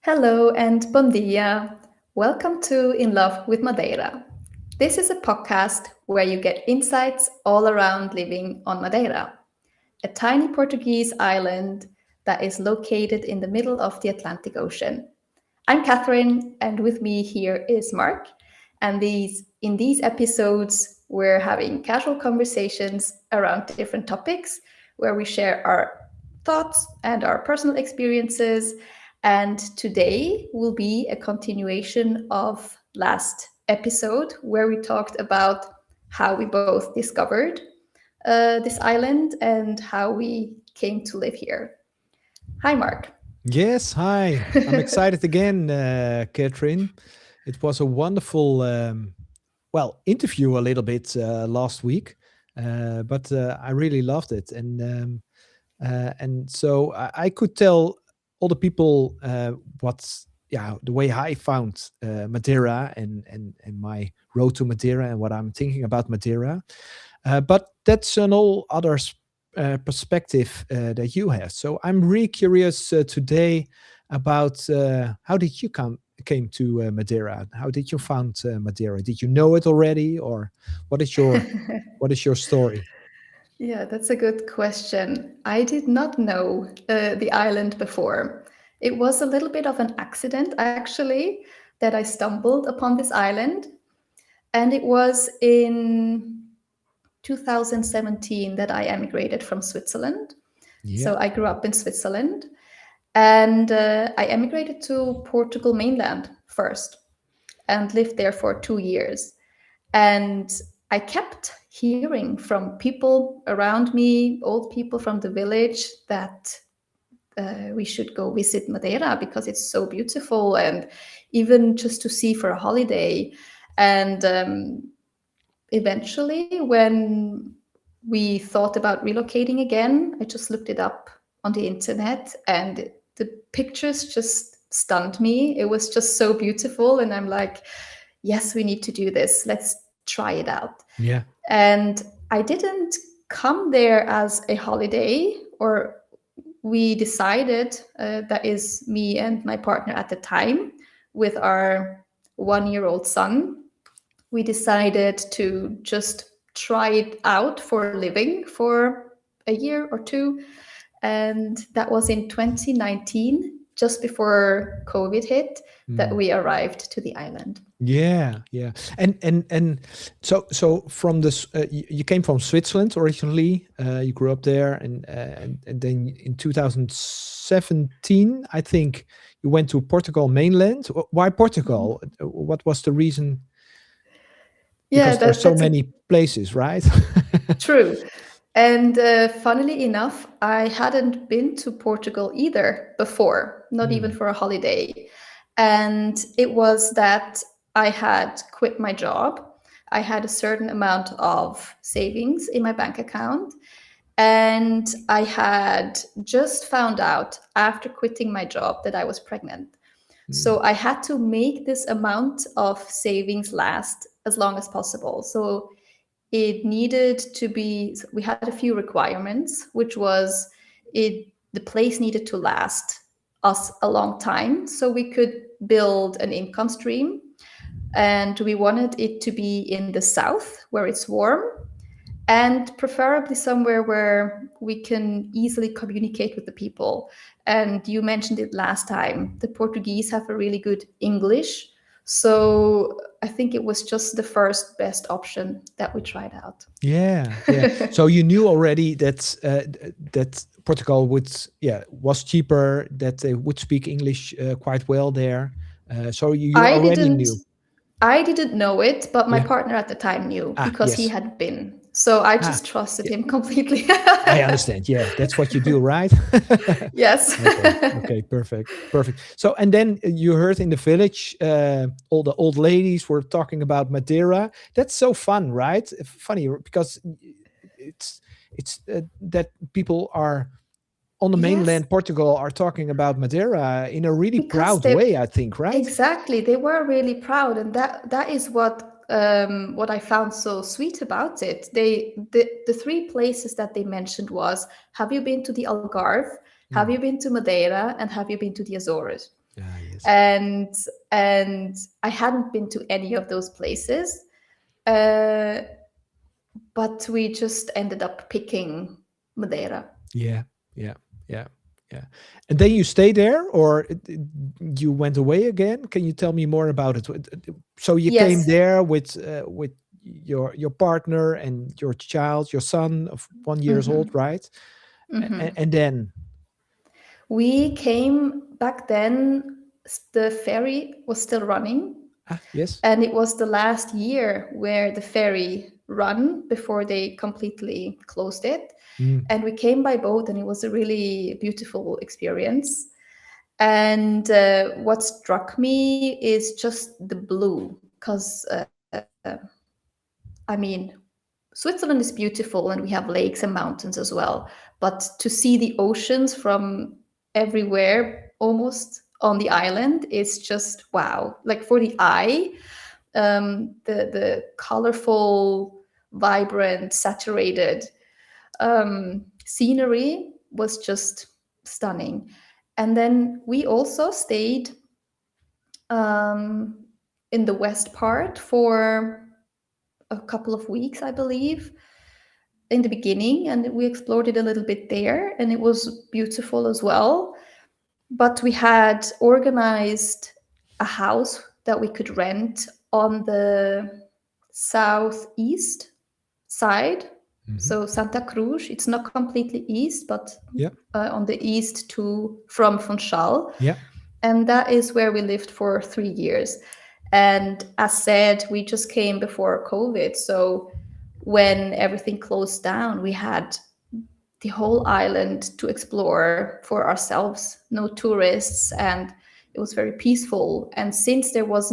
Hello and bom dia. Welcome to In Love with Madeira. This is a podcast where you get insights all around living on Madeira, a tiny Portuguese island that is located in the middle of the Atlantic Ocean. I'm Catherine, and with me here is Mark. And in these episodes, we're having casual conversations around different topics where we share our thoughts and our personal experiences. And today will be a continuation of last episode where we talked about how we both discovered this island and how we came to live here. Hi, Mark. Yes, hi. I'm excited again, Catherine. It was a wonderful, interview a little bit last week, but I really loved it, and so I could tell all the people the way I found Madeira and my road to Madeira and what I'm thinking about Madeira. But that's an all other perspective that you have. So I'm really curious today about how did you came to Madeira? How did you found Madeira? Did you know it already, or what is your what is your story? Yeah, that's a good question. I did not know the island before. It was a little bit of an accident, actually, that I stumbled upon this island. And it was in 2017 that I emigrated from Switzerland. Yeah. So I grew up in Switzerland and I emigrated to Portugal mainland first and lived there for 2 years. And I kept hearing from people around me, old people from the village, that we should go visit Madeira because it's so beautiful, and even just to see for a holiday. And eventually, when we thought about relocating again, I just looked it up on the internet, and the pictures just stunned me. It was just so beautiful. And I'm like, yes, we need to do this. Let's try it out. Yeah. And I didn't come there as a holiday, or we decided, that is me and my partner at the time, with our 1-year-old son, we decided to just try it out for living for a year or two. And that was in 2019, just before COVID hit, that we arrived to the island. Yeah, yeah, and so from this, you came from Switzerland originally. You grew up there, and then in 2017, I think you went to Portugal mainland. Why Portugal? What was the reason? Yeah, Because there's so that's many places, right? true. And funnily enough, I hadn't been to Portugal either before, not even for a holiday. And it was that I had quit my job. I had a certain amount of savings in my bank account. And I had just found out after quitting my job that I was pregnant. So I had to make this amount of savings last as long as possible. So it needed to be, we had a few requirements, which was the place needed to last us a long time so we could build an income stream. And we wanted it to be in the south where it's warm, and preferably somewhere where we can easily communicate with the people. And you mentioned it last time, the Portuguese have a really good English. So I think it was just the first best option that we tried out. Yeah, yeah. So you knew already that that Portugal was cheaper, that they would speak English quite well there. So you I already didn't knew. I didn't know it, but my Yeah. partner at the time knew Ah, because he yes. had been. So I Ah, just trusted yeah. him completely. I understand. Yeah, that's what you do, right? Yes. Okay. Okay. Perfect. Perfect. So, and then you heard in the village, all the old ladies were talking about Madeira. That's so fun, right? Funny because it's that people are on the Yes, mainland Portugal are talking about Madeira in a really because proud way, I think, right? exactly, they were really proud, and that is what I found so sweet about it. The three places that they mentioned was: have you been to the Algarve? Have Mm. you been to Madeira? And have you been to the Azores? Ah, Yes. and I hadn't been to any of those places, uh, but we just ended up picking Madeira. Yeah. Yeah. Yeah. Yeah. And then you stay there, or you went away again? Can you tell me more about it? So you came Yes. there with your partner and your child, your son of 1 year old, right? And then, We came back then, the ferry was still running, yes. and it was the last year where the ferry run before they completely closed it. Mm. And we came by boat, and it was a really beautiful experience. And what struck me is just the blue, because I mean, Switzerland is beautiful and we have lakes and mountains as well. But to see the oceans from everywhere almost on the island is just wow. Like for the eye, the colorful, vibrant, saturated scenery was just stunning. And then we also stayed um, in the west part for a couple of weeks, I believe, in the beginning, and we explored it a little bit there, and it was beautiful as well. But we had organized a house that we could rent on the southeast side. So Santa Cruz, it's not completely east, but Yeah. on the east from Funchal. Yeah. And that is where we lived for 3 years. And as said, we just came before COVID. So when everything closed down, we had the whole island to explore for ourselves, no tourists, and it was very peaceful. And since there was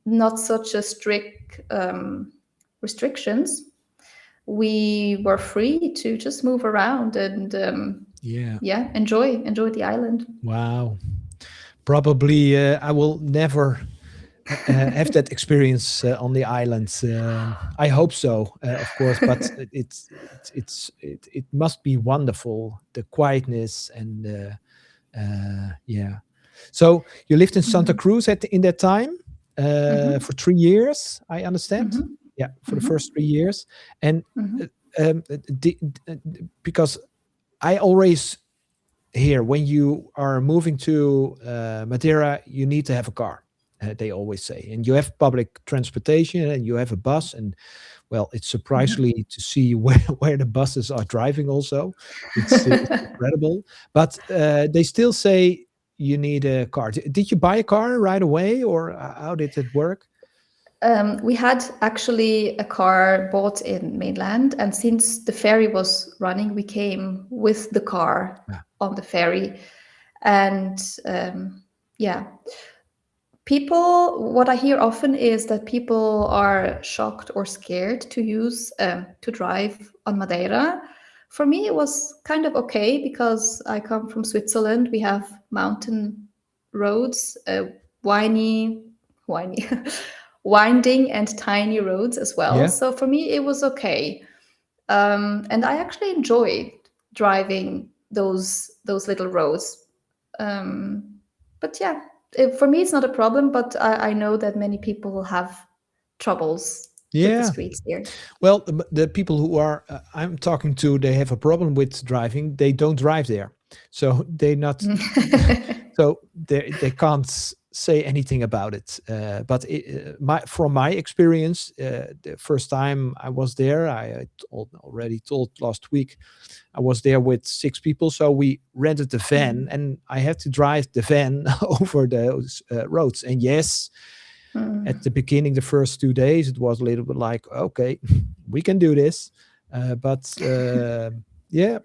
not such a strict restrictions, we were free to just move around and enjoy the island. Wow. Probably I will never have that experience on the islands. I hope so, of course, but it must be wonderful, the quietness and yeah. So you lived in Santa Cruz in that time for 3 years, I understand. Yeah, for the first 3 years, and because I always hear when you are moving to Madeira, you need to have a car. They always say, and you have public transportation, and you have a bus, and well, it's surprisingly to see where the buses are driving. Also, it's incredible. But they still say you need a car. Did you buy a car right away, or how did it work? We had actually a car bought in mainland, and since the ferry was running, we came with the car on the ferry. And what I hear often is that people are shocked or scared to drive on Madeira. For me, it was kind of okay because I come from Switzerland. We have mountain roads, winding and tiny roads as well. Yeah. So for me, it was okay. And I actually enjoyed driving those little roads. But yeah, for me, it's not a problem, but I know that many people will have troubles with the streets here. Well, the people who are I'm talking to, they have a problem with driving. They don't drive there, so they not so they can't say anything about it. But from my experience, the first time I was there, I already told last week, I was there with 6 people, so we rented the van, and I had to drive the van over those roads. And yes, at the beginning, the first 2 days, it was a little bit like, okay, we can do this, but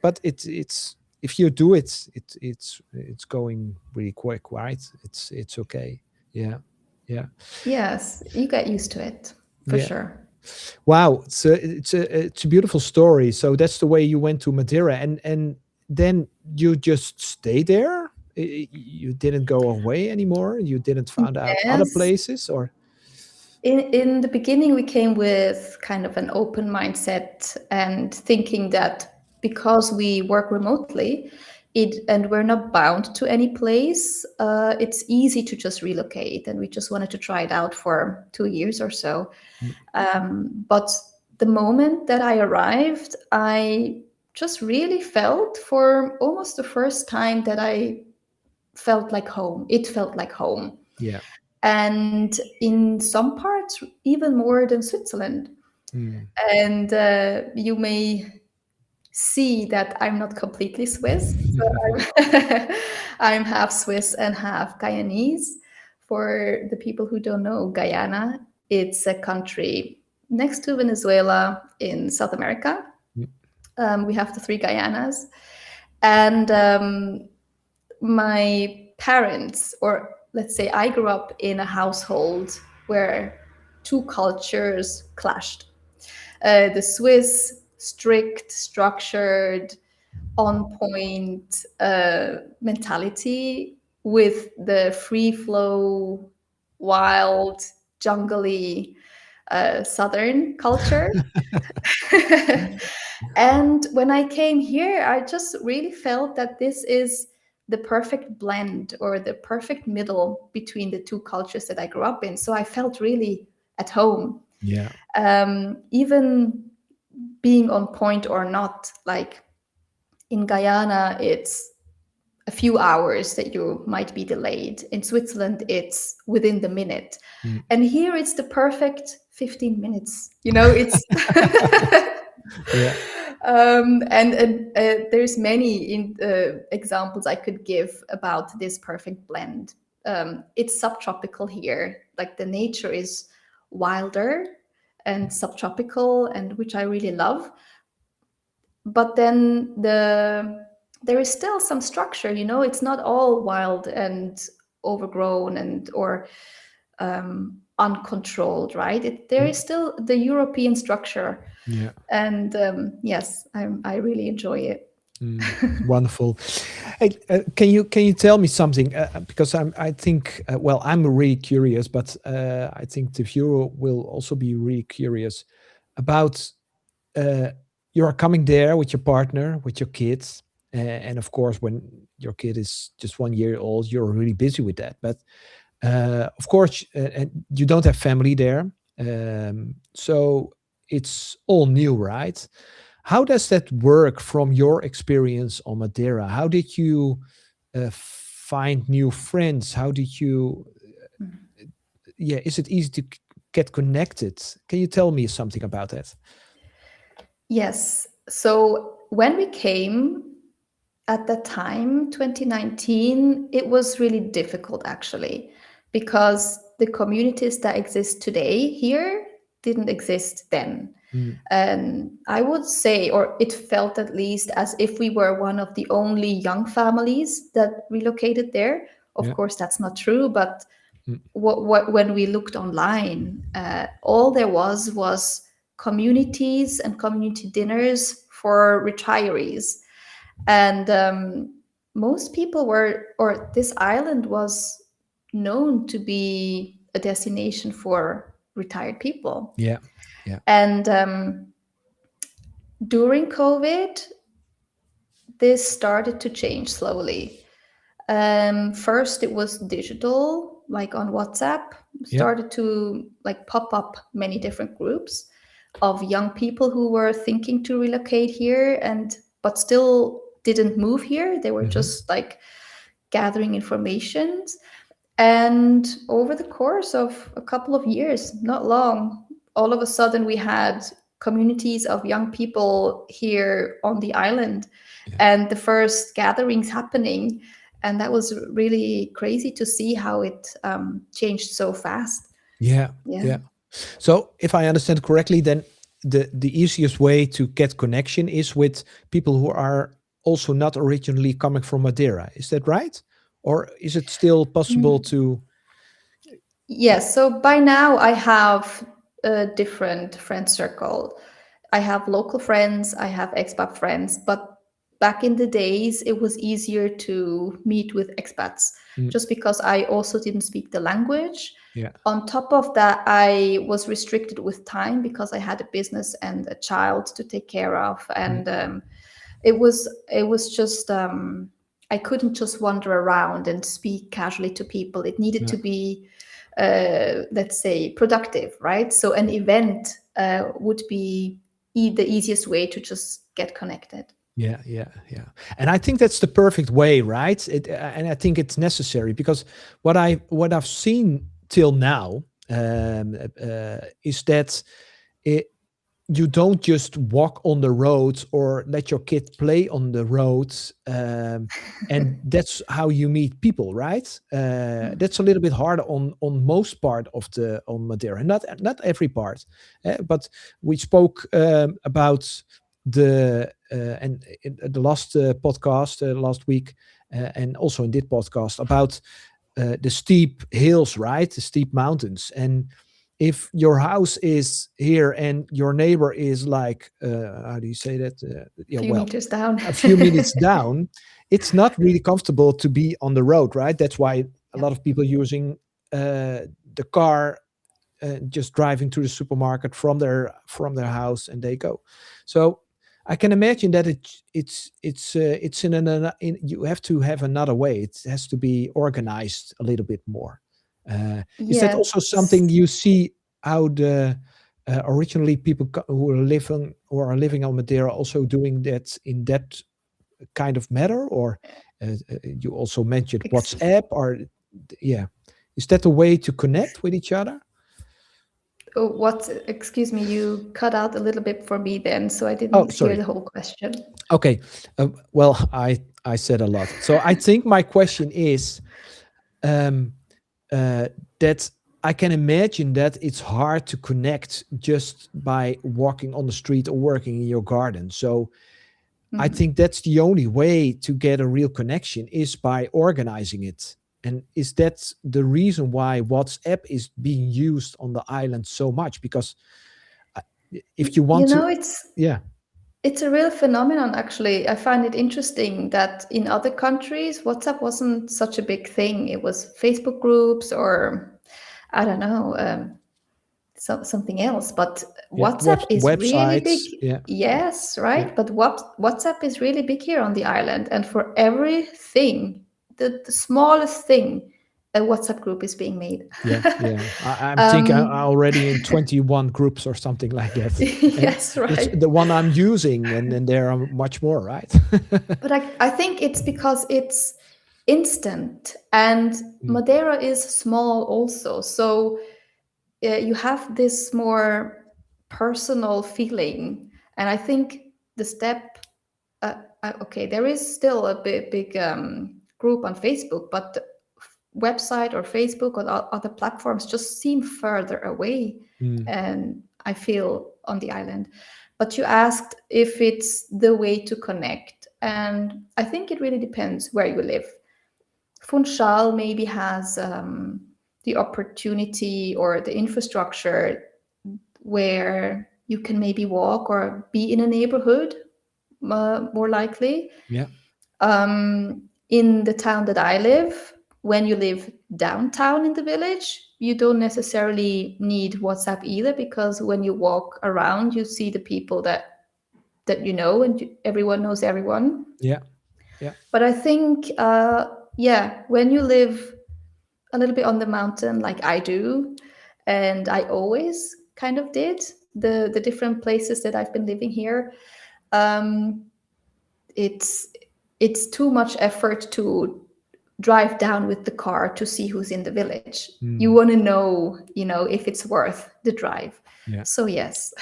but it's if you do it, it's going really quick, right? It's okay. Yeah. Yes, you get used to it for sure. Wow, it's a beautiful story. So that's the way you went to Madeira, and then you just stay there. You didn't go away anymore. You didn't find out other places, or in the beginning, we came with kind of an open mindset and thinking that because we work remotely, and we're not bound to any place. It's easy to just relocate, and we just wanted to try it out for 2 years or so. Mm. But the moment that I arrived, I just really felt for almost the first time that I felt like home. It felt like home. Yeah. And in some parts, even more than Switzerland. Mm. And you may see that I'm not completely Swiss. So I'm half Swiss and half Guyanese. For the people who don't know, Guyana, it's a country next to Venezuela in South America. We have the three Guyanas. And my parents, or let's say I grew up in a household where two cultures clashed. The Swiss, strict, structured, on point mentality with the free flow, wild, jungly Southern culture. And when I came here, I just really felt that this is the perfect blend or the perfect middle between the two cultures that I grew up in. So I felt really at home. Yeah. Even being on point or not, like in Guyana, it's a few hours that you might be delayed. In Switzerland, it's within the minute. Mm. And here it's the perfect 15 minutes. You know, it's Yeah. and there's many examples I could give about this perfect blend. It's subtropical here. Like the nature is wilder and subtropical, and which I really love. But then there is still some structure, you know, it's not all wild and overgrown and or uncontrolled, right? There is still the European structure. Yeah. And yes, I really enjoy it. Wonderful. Hey, can you tell me something? Because I think well, I'm really curious, but I think the viewer will also be really curious about. You are coming there with your partner, with your kids, and of course, when your kid is just 1 year old, you're really busy with that. But of course, and you don't have family there, so it's all new, right? How does that work from your experience on Madeira? How did you find new friends? How did you? Yeah, is it easy to get connected? Can you tell me something about that? Yes. So when we came at that time, 2019, it was really difficult actually, because the communities that exist today here didn't exist then. And I would say, or it felt at least as if we were one of the only young families that relocated there. Of Yeah. course, that's not true, but when we looked online, all there was communities and community dinners for retirees. And most people were, or this island was known to be a destination for retired people. Yeah. Yeah. And during COVID, this started to change slowly. First, it was digital, like on WhatsApp, started to like pop up many different groups of young people who were thinking to relocate here and but still didn't move here. They were just like gathering information. And over the course of a couple of years, not long, all of a sudden we had communities of young people here on the island and the first gatherings happening. And that was really crazy to see how it changed so fast. Yeah. Yeah. So if I understand correctly, then the easiest way to get connection is with people who are also not originally coming from Madeira. Is that right? Or is it still possible to? Yes. So by now I have a different friend circle. I have local friends, I have expat friends, but back in the days, it was easier to meet with expats just because I also didn't speak the language. Yeah. On top of that, I was restricted with time because I had a business and a child to take care of, and it was just I couldn't just wander around and speak casually to people. It needed Yeah. to be, let's say, productive, right? So an event would be the easiest way to just get connected. Yeah, yeah, yeah. And I think that's the perfect way, right? And I think it's necessary because what I've seen till now is that it, you don't just walk on the roads or let your kid play on the roads, and that's how you meet people, right? That's a little bit hard on most part of the on Madeira, not every part, but we spoke about the and in the last podcast last week, and also in this podcast about the steep hills, right? The steep mountains. And if your house is here and your neighbor is like, how do you say that? A few meters down. A few minutes down, it's not really comfortable to be on the road, right? That's why a lot of people using the car, just driving to the supermarket from their house, and they go. So I can imagine that it's in you have to have another way. It has to be organized a little bit more. Is that Yes. also something you see how the originally people who are living on Madeira also doing that in that kind of matter, or you also mentioned WhatsApp, or yeah, is that a way to connect with each other? Excuse me, you cut out a little bit for me then, so I Oh, didn't hear sorry. the whole question. Okay. Well, I said a lot. So I think my question is um, that I can imagine that it's hard to connect just by walking on the street or working in your garden. So I think that's the only way to get a real connection is by organizing it. And is that the reason why WhatsApp is being used on the island so much? Because if you want to, yeah. It's a real phenomenon, actually. I find it interesting that in other countries, WhatsApp wasn't such a big thing. It was Facebook groups or, I don't know, something else. But Yeah, WhatsApp is really big. websites. Yeah, Yes, yeah, right. But WhatsApp is really big here on the island. And for everything, the smallest thing, a WhatsApp group is being made. yeah, yeah. I'm thinking I'm already in 21 groups or something like that. And Yes, it's right. the one I'm using, and then there are much more, right? But I think it's because it's instant, and Mm, Madeira is small also. So you have this more personal feeling. And I think the step, okay, there is still a big group on Facebook, but the website or Facebook or other platforms just seem further away. mm, And I feel on the island. But you asked if it's the way to connect. And I think it really depends where you live. Funchal maybe has the opportunity or the infrastructure where you can maybe walk or be in a neighborhood, more likely. yeah, In the town that I live, when you live downtown in the village, you don't necessarily need WhatsApp either, because when you walk around, you see the people that you know, and everyone knows everyone. yeah, yeah, But I think, yeah, when you live a little bit on the mountain like I do, and I always kind of did, the different places that I've been living here, um, it's too much effort to drive down with the car to see who's in the village. You mm, want to know, if it's worth the drive. yeah, So yes.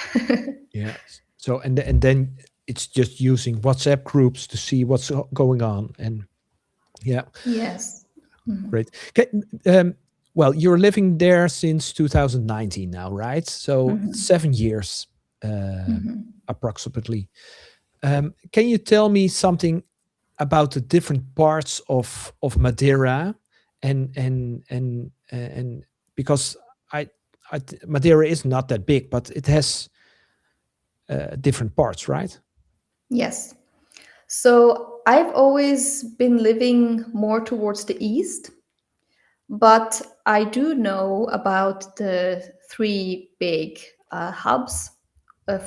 yeah. So and then it's just using WhatsApp groups to see what's going on, and yeah, Yes. great. Okay, well, you're living there since 2019 now, right? So it's 7 years, approximately. Can you tell me something about the different parts of Madeira, and because Madeira is not that big, but it has different parts, right? Yes. So I've always been living more towards the east, but I do know about the three big hubs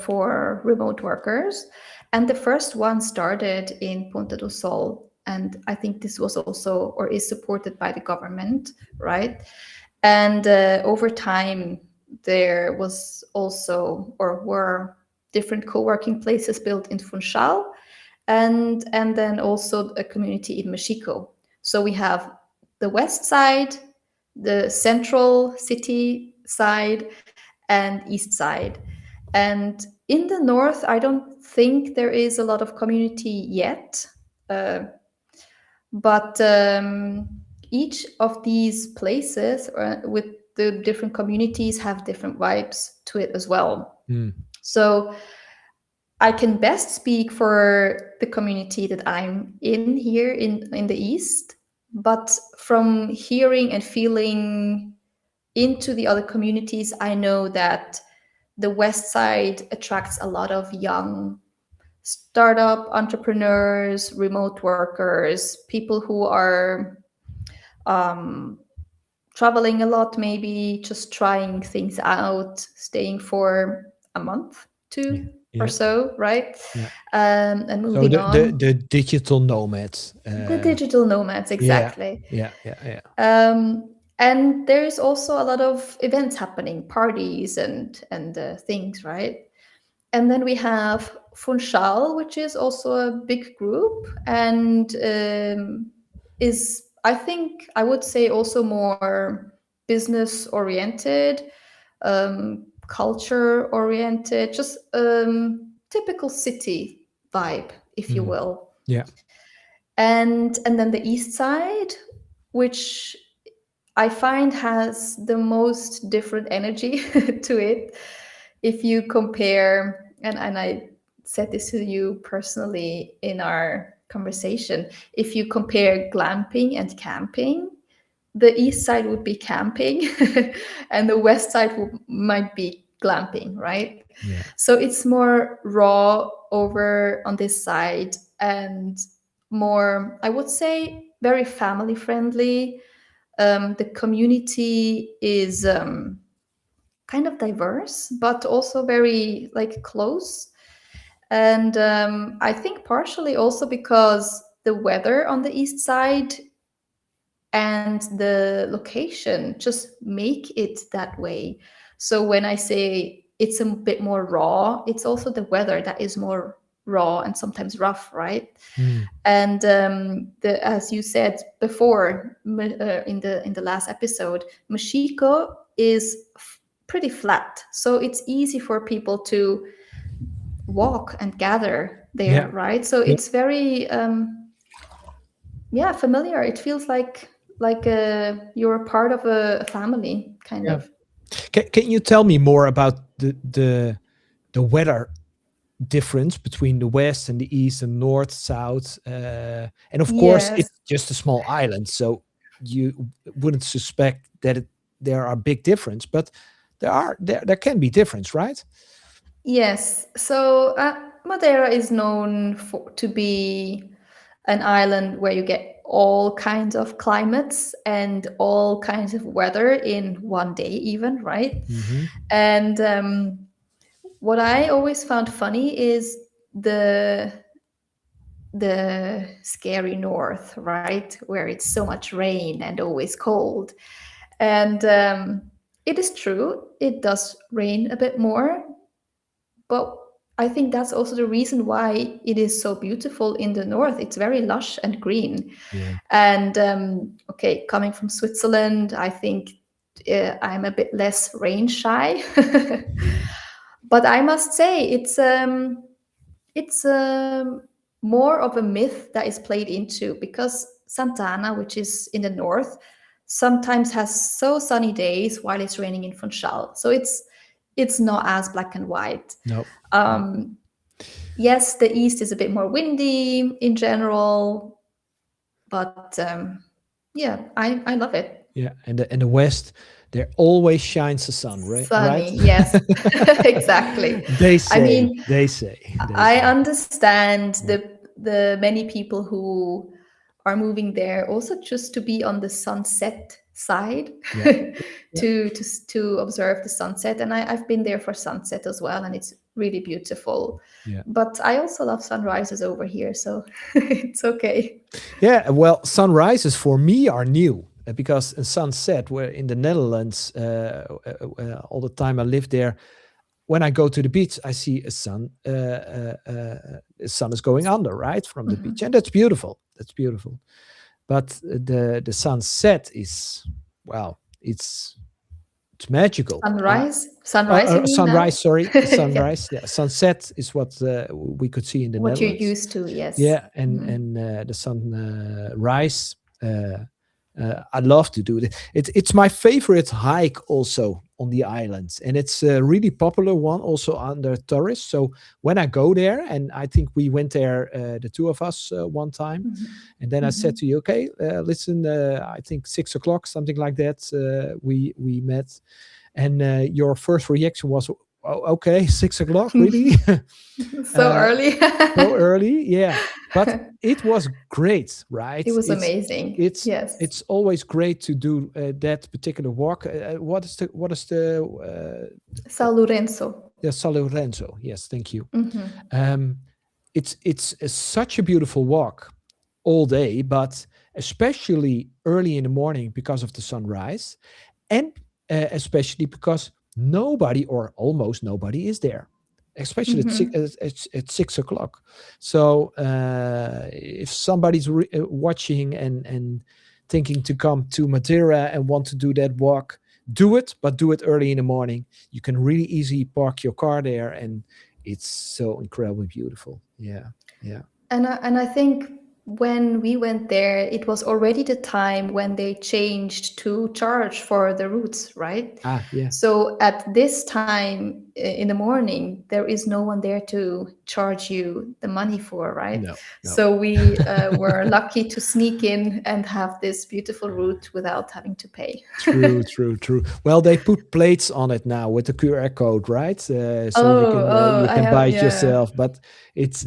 for remote workers. And the first one started in Ponta do Sol, and I think this was also or is supported by the government, right? And over time, there was also or were different co-working places built in Funchal, and then also a community in Mexico. So we have the west side, the central city side, and east side. And in the north, I don't think there is a lot of community yet, but each of these places with the different communities have different vibes to it as well. So I can best speak for the community that I'm in here in the East, but from hearing and feeling into the other communities, I know that the West Side attracts a lot of young startup entrepreneurs, remote workers, people who are traveling a lot, maybe just trying things out, staying for a month, two or so, right? And So moving on. the digital nomads. The digital nomads, exactly. Yeah. And there's also a lot of events happening, parties and things, right? And then we have Funchal, which is also a big group and is, I think, I would say also more business oriented, culture oriented, just typical city vibe, if you will. Yeah. And then the east side, which I find has the most different energy to it. If you compare, and I said this to you personally in our conversation, if you compare glamping and camping, the east side would be camping and the west side might be glamping, right? Yeah. So it's more raw over on this side and more, I would say, very family friendly. The community is kind of diverse, but also very like close. And I think partially also because the weather on the east side and the location just make it that way. So when I say it's a bit more raw, it's also the weather that is more raw and sometimes rough, right? And as you said before in the last episode, Mexico is pretty flat, so it's easy for people to walk and gather there, right? So it's very familiar. It feels like you're a part of a family, kind of. Can you tell me more about the weather difference between the west and the east and north, south, and of course Yes. it's just a small island, so you wouldn't suspect that there are big difference, but there can be difference, right? Yes. So Madeira is known to be an island where you get all kinds of climates and all kinds of weather in one day, even, right? And what I always found funny is the scary north, right, where it's so much rain and always cold. And it is true, it does rain a bit more, but I think that's also the reason why it is so beautiful in the north. It's very lush and green. And okay, coming from Switzerland, I think I'm a bit less rain shy. But I must say it's more of a myth that is played into, because Santa Ana, which is in the north, sometimes has so sunny days while it's raining in Funchal. So it's not as black and white. No. Yes, the east is a bit more windy in general, but I love it. Yeah, and the west, there always shines the sun, right? Sunny, yes. Exactly. They say. I mean, they say. I understand the many people who are moving there also just to be on the sunset side, to observe the sunset. And I've been there for sunset as well, and it's really beautiful. Yeah. But I also love sunrises over here, so it's okay. Yeah, well, sunrises for me are new because a sunset, where in the Netherlands, all the time I lived there, when I go to the beach, I see the sun is going under, right, from the beach, and that's beautiful. That's beautiful. But the sunset is, well, it's magical. Sunrise, you mean now? Sunrise, sorry, Yeah, sunrise. Yeah, sunset is what we could see in the what you're Netherlands. used to, yes. Yeah, and the sunrise. I love to do it. It's my favorite hike also on the islands, and it's a really popular one also under tourists. So when I go there, and I think we went there, the two of us, one time, and then I said to you, okay, listen, I think 6 o'clock, something like that. We met, and your first reaction was, oh, okay, 6 o'clock, really? So early. So early, yeah. But it was great, right? It was amazing. It's Yes. it's always great to do that particular walk. What is the São Lourenço. yeah, San Lorenzo? Yes, thank you. Um, it's such a beautiful walk all day, but especially early in the morning because of the sunrise, and especially because nobody or almost nobody is there, especially at 6 o'clock. So if somebody's watching and thinking to come to Madeira and want to do that walk, do it, but do it early in the morning. You can really easily park your car there, and it's so incredibly beautiful. Yeah, yeah. And I think when we went there, it was already the time when they changed to charge for the routes, right? Yeah. So at this time in the morning, there is no one there to charge you the money for, right? No. So we were lucky to sneak in and have this beautiful route without having to pay. True. Well, they put plates on it now with the QR code, right? So you I can have, buy it yeah. yourself, but it's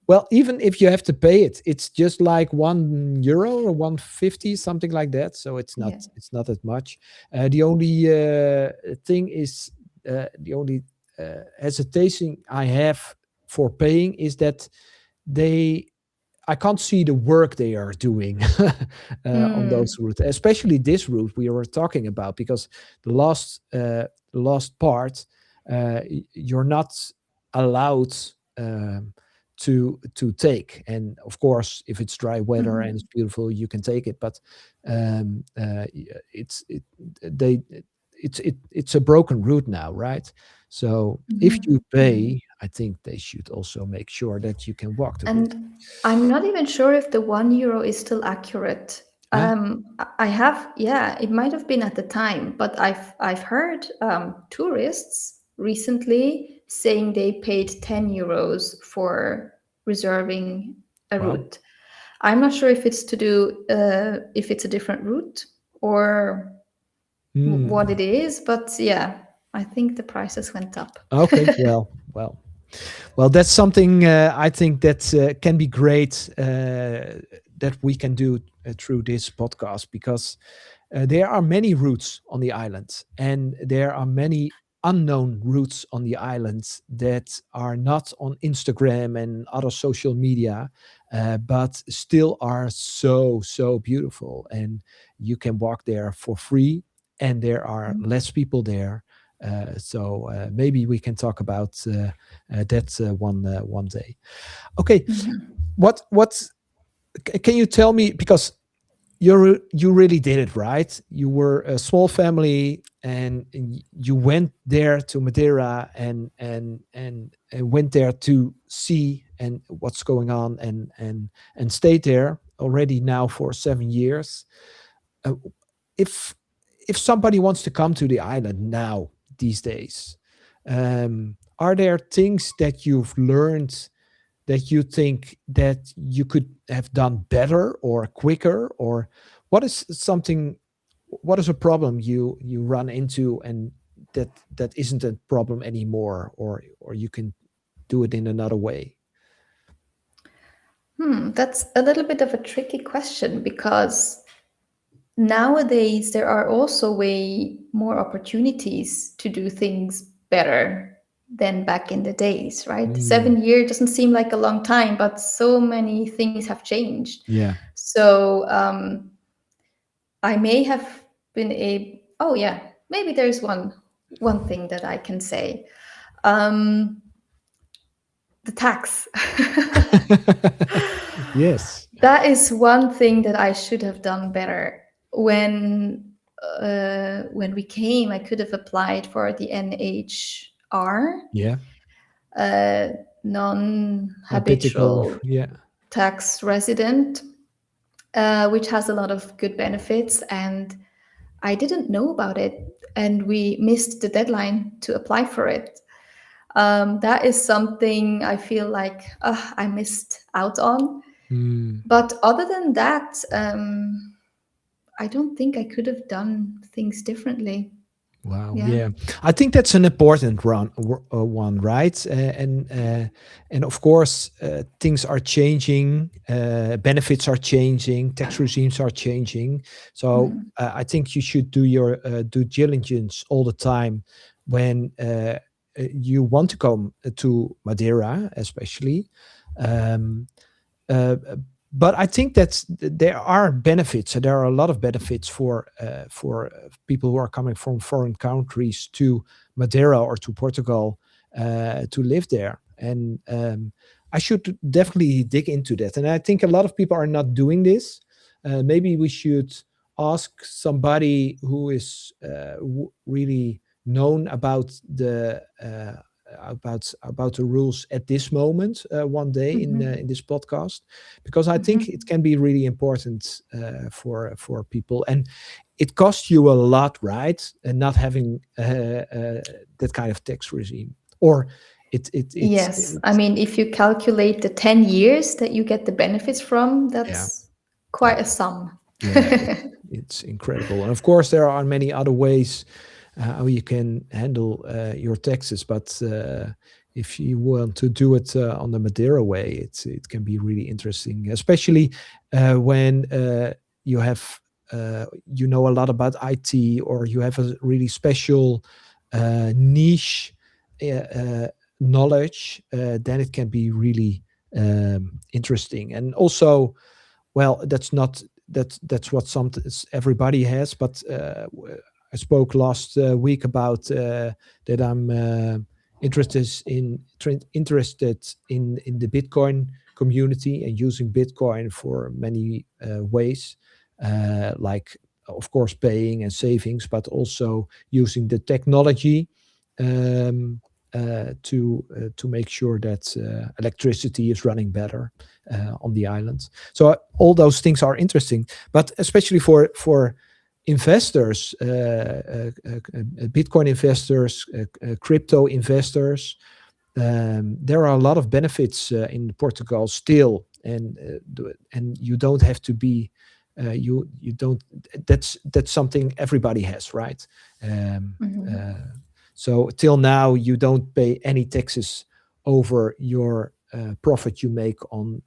well, even if you have to pay it, it's just like €1 or 150, something like that. So it's not that much. The only thing is, the only hesitation I have for paying is that I can't see the work they are doing on those routes, especially this route we were talking about, because the last part, you're not allowed to take. And of course, if it's dry weather and it's beautiful, you can take it. But it's a broken route now, right? So if you pay, I think they should also make sure that you can walk the route. And I'm not even sure if the €1 is still accurate. I have, yeah, it might have been at the time, but I've heard tourists recently saying they paid €10 for reserving a route. I'm not sure if it's to do if it's a different route or what it is, but yeah, I think the prices went up. Okay, well, that's something I think that can be great that we can do through this podcast, because there are many routes on the island, and there are many unknown routes on the island that are not on Instagram and other social media, but still are so beautiful, and you can walk there for free, and there are less people there. So maybe we can talk about that one day. Okay, what can you tell me, because you really did it, right? You were a small family, and you went there to Madeira and went there to see and what's going on, and stayed there already now for 7 years. If somebody wants to come to the island now these days, are there things that you've learned that you think that you could have done better or quicker, or what is a problem you run into, and that isn't a problem anymore, or you can do it in another way? That's a little bit of a tricky question, because nowadays there are also way more opportunities to do things better than back in the days, right? Mm, 7 years doesn't seem like a long time, but so many things have changed. yeah. So I may have been a, oh yeah, maybe there's one thing that I can say. Um, the tax. Yes. That is one thing that I should have done better. When we came, I could have applied for the NHR, Yeah. uh, Typical. non-habitual Yeah. tax resident, which has a lot of good benefits, and I didn't know about it, and we missed the deadline to apply for it. That is something I feel like I missed out on. Mm. But other than that, I don't think I could have done things differently. Wow. Yeah. Yeah, I think that's an important one, right? And of course, things are changing, benefits are changing, tax regimes are changing. So Mhm. I think you should do your due diligence all the time when you want to come to Madeira, especially. Um, uh, but I think that there are benefits. There are a lot of benefits for people who are coming from foreign countries to Madeira or to Portugal to live there. And I should definitely dig into that. And I think a lot of people are not doing this. Maybe we should ask somebody who is really known about the rules at this moment one day in this podcast, because I think it can be really important for people, and it costs you a lot, right? And not having that kind of tax regime, or Yes. I mean, if you calculate the 10 years that you get the benefits from, yeah, that's yeah, quite a sum. yeah, it's incredible. And of course there are many other ways how you can handle your taxes, but if you want to do it on the Madeira way, it can be really interesting, especially when you have you know a lot about IT, or you have a really special niche knowledge. Then it can be really interesting. And also, well, that's what some everybody has, but I spoke last week about that I'm interested in the Bitcoin community and using Bitcoin for many ways, like of course paying and savings, but also using the technology to make sure that electricity is running better on the island. So all those things are interesting, but especially for investors, Bitcoin investors, crypto investors. There are a lot of benefits in Portugal still, and you don't have to be. You don't. That's something everybody has, right? Um, so till now, you don't pay any taxes over your profit you make on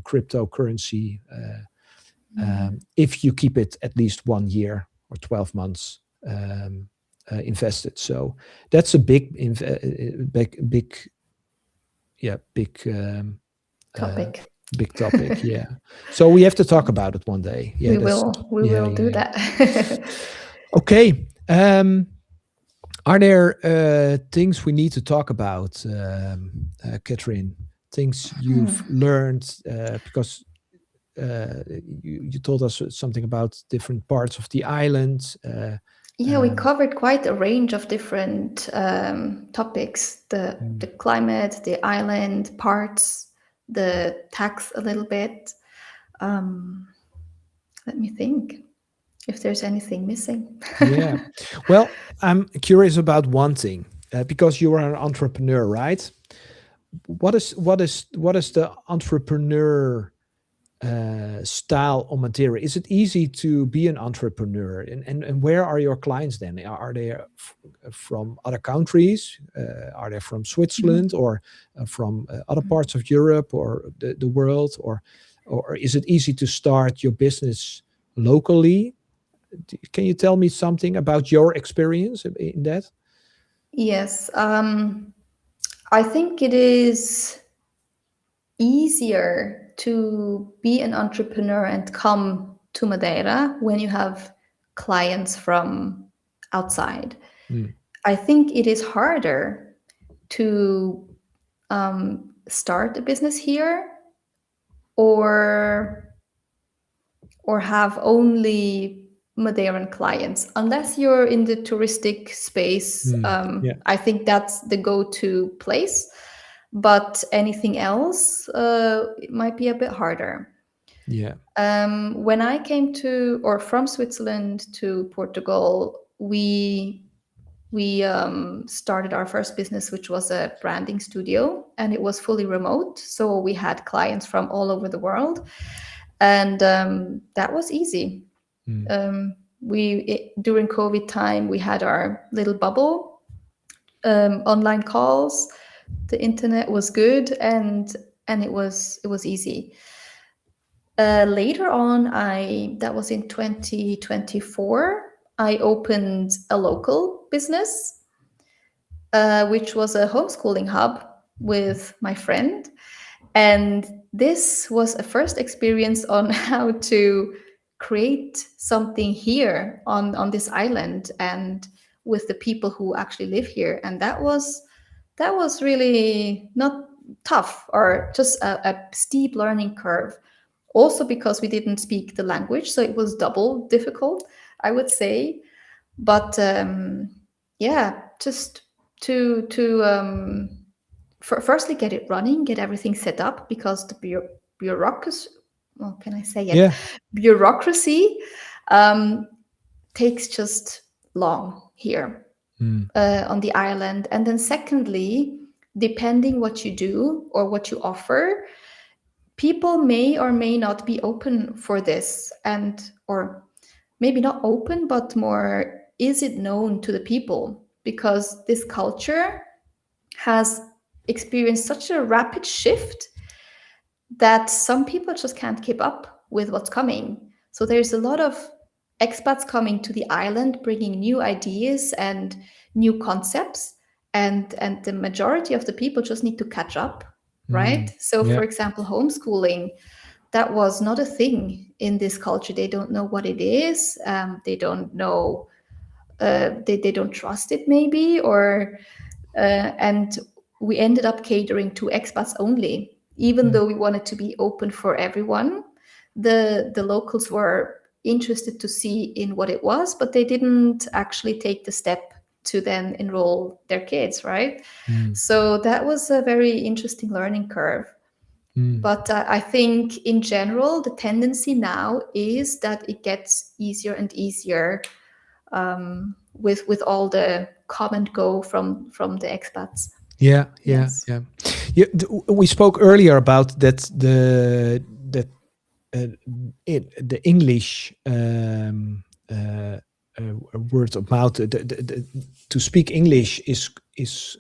cryptocurrency. If you keep it at least 1 year or 12 months invested. So that's a big, yeah, Topic. big topic. Yeah. So we have to talk about it one day. Yeah, We yeah, will do yeah. that. Okay. Are there things we need to talk about, Catherine? Things you've learned because you told us something about different parts of the island. Yeah, we covered quite a range of different topics: the climate, the island parts, the tax a little bit. Let me think if there's anything missing. Yeah. Well, I'm curious about one thing because you are an entrepreneur, right? What is the entrepreneur style on Madeira? Is it easy to be an entrepreneur? And where are your clients then? Are they from other countries? Are they from Switzerland or from other parts of Europe or the world? Or is it easy to start your business locally? Can you tell me something about your experience in that? Yes. I think it is easier to be an entrepreneur and come to Madeira when you have clients from outside. I think it is harder to start a business here or have only Madeiran clients, unless you're in the touristic space. I think that's the go-to place. But anything else, it might be a bit harder. Yeah. When I came to, or from Switzerland to Portugal, we started our first business, which was a branding studio, and it was fully remote. So we had clients from all over the world, and that was easy. During COVID time, we had our little bubble, online calls. The internet was good, and it was easy. Later on, that was in 2024, I opened a local business, which was a homeschooling hub with my friend. And this was a first experience on how to create something here on this island and with the people who actually live here. And that was really not tough, or just a steep learning curve. Also because we didn't speak the language, so it was double difficult, I would say. But just to firstly get it running, get everything set up, because the bureaucracy, well, can I say it? Yeah. Bureaucracy takes just long here on the island. And then secondly, depending what you do or what you offer, people may or may not be open for this, or maybe not open, but more, is it known to the people? Because this culture has experienced such a rapid shift that some people just can't keep up with what's coming. So there's a lot of expats coming to the island, bringing new ideas and new concepts, and the majority of the people just need to catch up, right? So for example, homeschooling, that was not a thing in this culture. They don't know what it is. They don't know, they don't trust it maybe, or and we ended up catering to expats only, even though we wanted to be open for everyone. The locals were interested to see in what it was, but they didn't actually take the step to then enroll their kids, right? So that was a very interesting learning curve. But I think in general, the tendency now is that it gets easier and easier with all the come and go from the expats. We spoke earlier about that the English word of mouth, to speak English is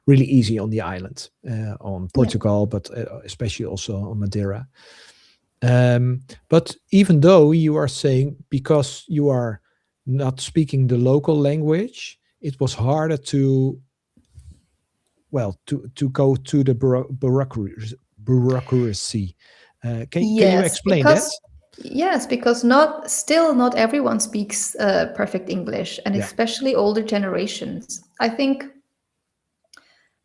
really easy on the island, on Portugal, but especially also on Madeira. But even though you are saying, because you are not speaking the local language, it was harder to go to the bureaucracy. Can you explain that? Yes, because not everyone speaks perfect English, and especially older generations. I think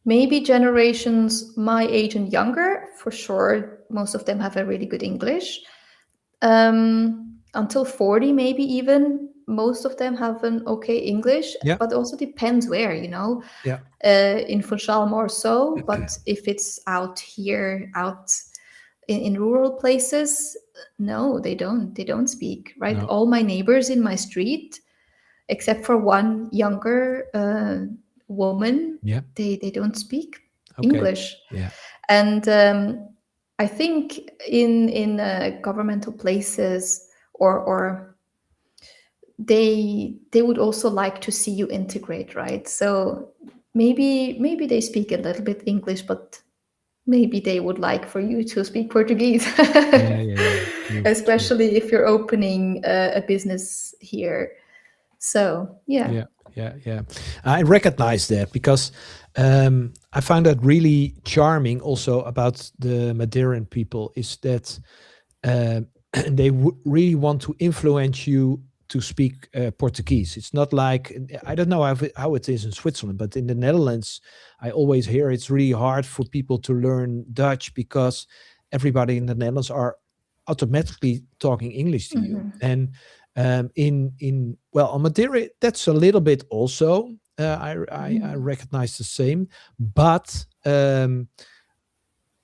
maybe generations my age and younger, for sure, most of them have a really good English. Until 40, maybe even, most of them have an okay English, but also depends where, in Funchal more so, but if it's out here, out in rural places, no, they don't speak, right? No. All my neighbors in my street, except for one younger woman, they don't speak English. And I think in governmental places, or they would also like to see you integrate, right? So maybe they speak a little bit English, but maybe they would like for you to speak Portuguese. Especially if you're opening a business here. So yeah. Yeah. I recognize that because I find that really charming. Also about the Madeiran people is that um, they really want to influence you to speak Portuguese. It's not like I don't know how it is in Switzerland, but in the Netherlands, I always hear it's really hard for people to learn Dutch because everybody in the Netherlands are automatically talking English to you. And in well, on Madeira, that's a little bit also. I recognize the same, but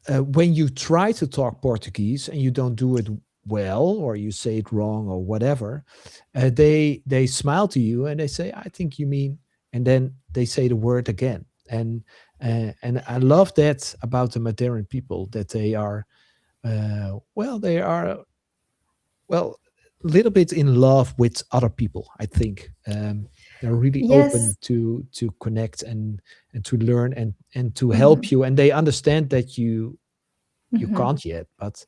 when you try to talk Portuguese and you don't do it well, or you say it wrong, or whatever, they smile to you and they say, "I think you mean," and then they say the word again. And I love that about the Madeiran people, that they are they are well a little bit in love with other people. I think they're really open Yes. to connect and to learn and to help Mhm. you, and they understand that you Mhm. can't yet, but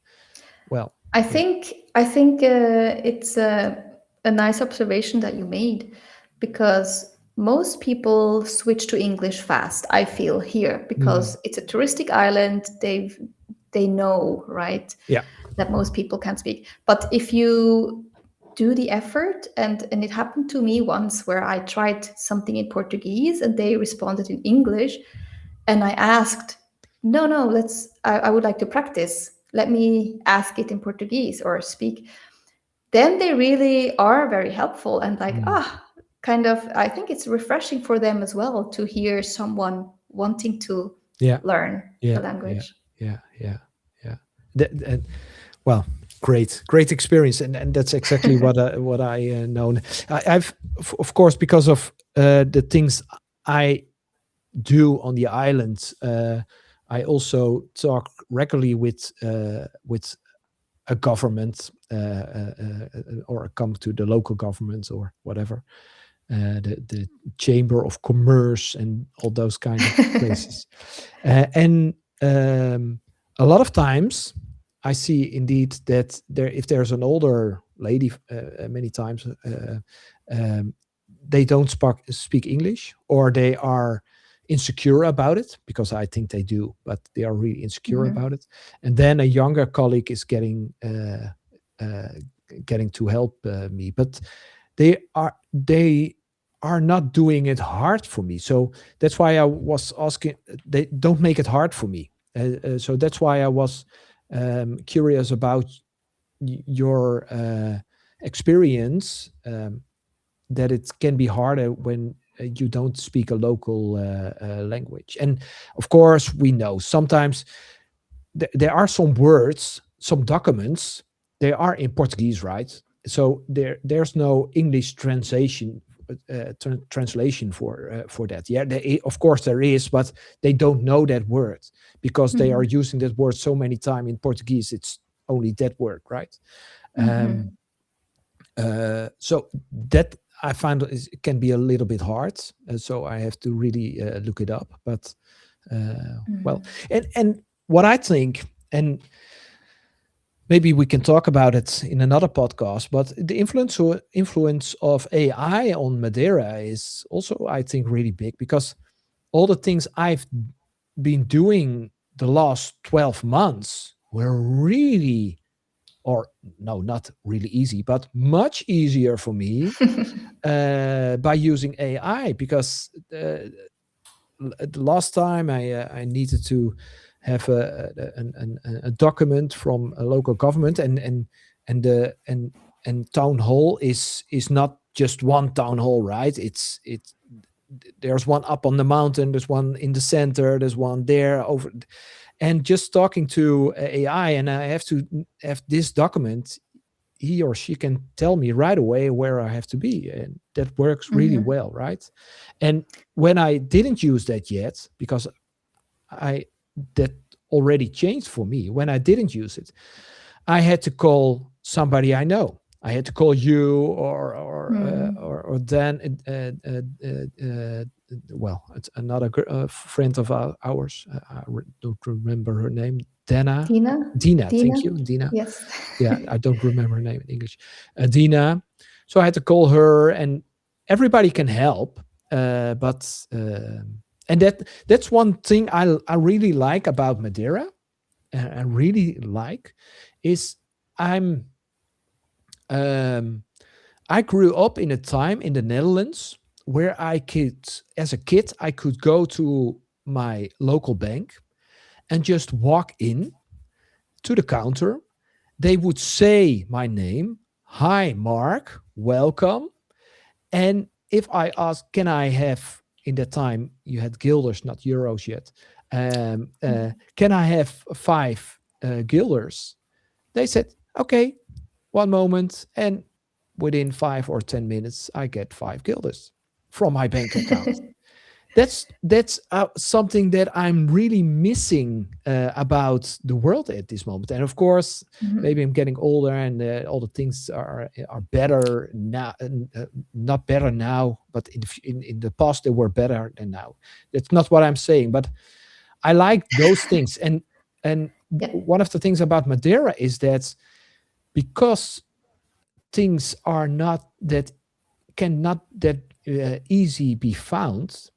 well, yeah. I think it's a nice observation that you made, because most people switch to English fast. I feel here Mm, because it's a touristic island. They know, right, yeah. that most people can speak. But if you do the effort, and it happened to me once where I tried something in Portuguese and they responded in English, and I asked, no, I would like to practice. Let me ask it in Portuguese or speak. Then they really are very helpful and like, Mm, kind of, I think it's refreshing for them as well to hear someone wanting to yeah. learn the Yeah. Yeah. language. Yeah. Yeah. Yeah. And well, great experience, and that's exactly what I know. I've of course, because of the things I do on the island, I also talk regularly with a government, or come to the local government or whatever, the chamber of commerce and all those kind of places. And a lot of times I see indeed that if there's an older lady, many times um, they don't speak English, or they are insecure about it, because I think they do, but they are really insecure about it. And then a younger colleague is uh, getting to help me, but they are not doing it hard for me. So that's why I was asking. They don't make it hard for me. So that's why I was curious about your experience, that it can be harder when you don't speak a local language. And of course, we know sometimes there are some words, some documents, they are in Portuguese, right? So there's no English translation for that. Yeah, of course there is, but they don't know that word because they are using that word so many times in Portuguese. It's only that word, right? Um, so that I find it can be a little bit hard. So I have to really look it up. But well, and what I think, and maybe we can talk about it in another podcast, but the influence of AI on Madeira is also, I think, really big, because all the things I've been doing the last 12 months were really, or no, not really easy, but much easier for me by using AI, because the last time I needed to have a document from a local government, and the and town hall is not just one town hall, right? It's there's one up on the mountain, there's one in the center, there's one there over, and just talking to AI, and I have to have this document, he or she can tell me right away where I have to be. And that works really well, right? And when I didn't use that yet, because I that already changed for me, when I didn't use it, I had to call somebody I know. I had to call you or then well, it's another friend of ours. Don't remember her name. Dina? Dina. Dina? Thank you, Dina. Yes. Yeah, I don't remember her name in English. Dina. So I had to call her, and everybody can help, but and that's one thing I really like about Madeira. I really like is I'm um, I grew up in a time in the Netherlands where as a kid, I could go to my local bank and just walk in to the counter. They would say my name, "Hi, Mark, welcome." And if I ask, can I have, in that time you had guilders, not euros yet, can I have 5 guilders? They said, okay, one moment. And within 5 or 10 minutes, I get 5 guilders from my bank account. That's something that I'm really missing about the world at this moment. And of course, maybe I'm getting older, and all the things are better now. Not better now, but in the past they were better than now. That's not what I'm saying, but I like those things. And Yeah. one of the things about Madeira is that because things are not that cannot that easy be found,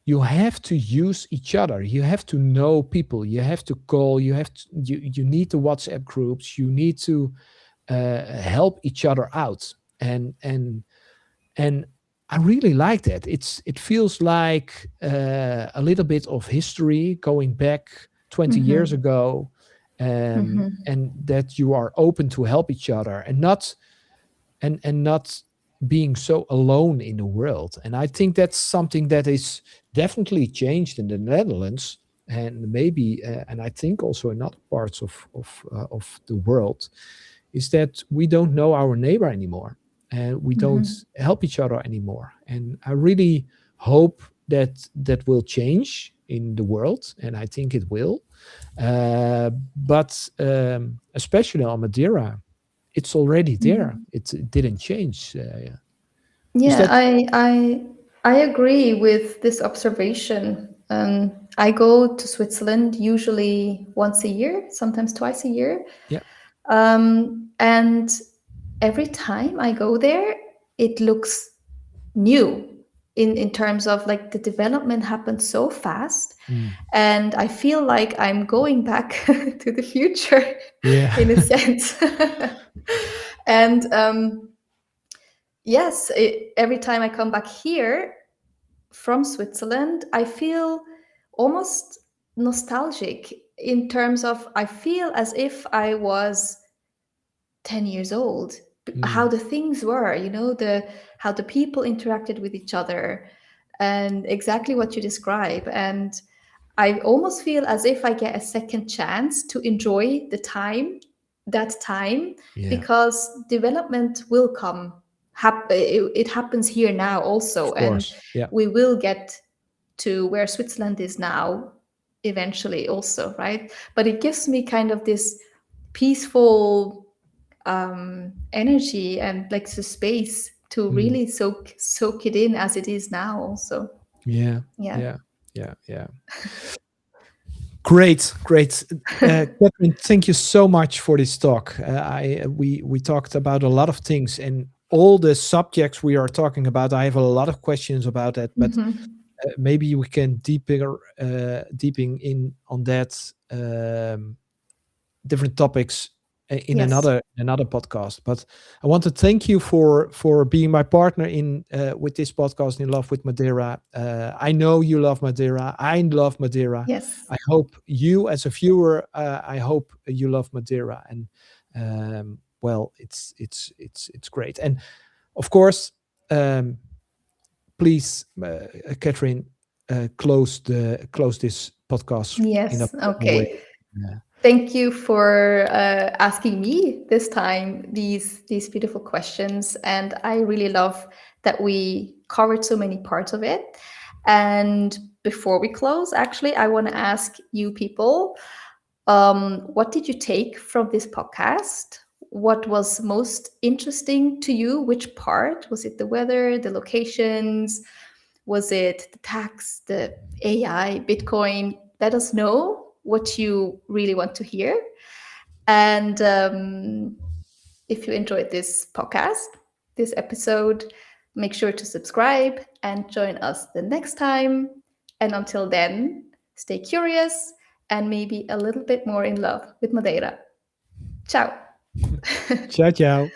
you have to use each other. You have to know people. You have to call. You need the WhatsApp groups. You need to help each other out. And I really like that. It feels like a little bit of history going back 20 years ago, and that you are open to help each other, and not being so alone in the world. And I think that's something that is definitely changed in the Netherlands, and maybe and I think also in other parts of the world, is that we don't know our neighbor anymore, and we don't help each other anymore. And I really hope that will change in the world, and I think it will. But especially on Madeira, it's already there. It didn't change. Is Yeah, that? I agree with this observation. I go to Switzerland usually once a year, sometimes twice a year. Yeah. And every time I go there, it looks new in terms of like the development happened so fast. Mm. And I feel like I'm going back to the future Yeah. in a sense. And yes, every time I come back here from Switzerland, I feel almost nostalgic in terms of I feel as if I was 10 years old. How Mm. the things were, the how the people interacted with each other, and exactly what you describe. And I almost feel as if I get a second chance to enjoy that time, Yeah. because development will come. It happens here now also, Of and course. Yeah. we will get to where Switzerland is now eventually also, right? But it gives me kind of this peaceful energy and like the space to Mm. really soak it in as it is now also. Yeah. Yeah. Yeah. Yeah. Yeah. Great, great, Catherine. Thank you so much for this talk. We talked about a lot of things, and all the subjects we are talking about. I have a lot of questions about that, but maybe we can deeping in on that, different topics in Yes. another podcast. But I want to thank you for being my partner in with this podcast, In Love with Madeira. I know you love Madeira. I love Madeira. Yes. I hope you, as a viewer, I hope you love Madeira. And well, it's great. And of course, please, Catherine, close this podcast in a Yes. proper way. Okay. Thank you for asking me this time these beautiful questions, and I really love that we covered so many parts of it. And before we close, actually, I want to ask you people, what did you take from this podcast? What was most interesting to you? Which part? Was it the weather, the locations? Was it the tax, the AI, Bitcoin? Let us know what you really want to hear. And if you enjoyed this podcast, this episode, Make sure to subscribe and join us the next time. And until then, stay curious and maybe a little bit more in love with Madeira. Ciao. Ciao, ciao.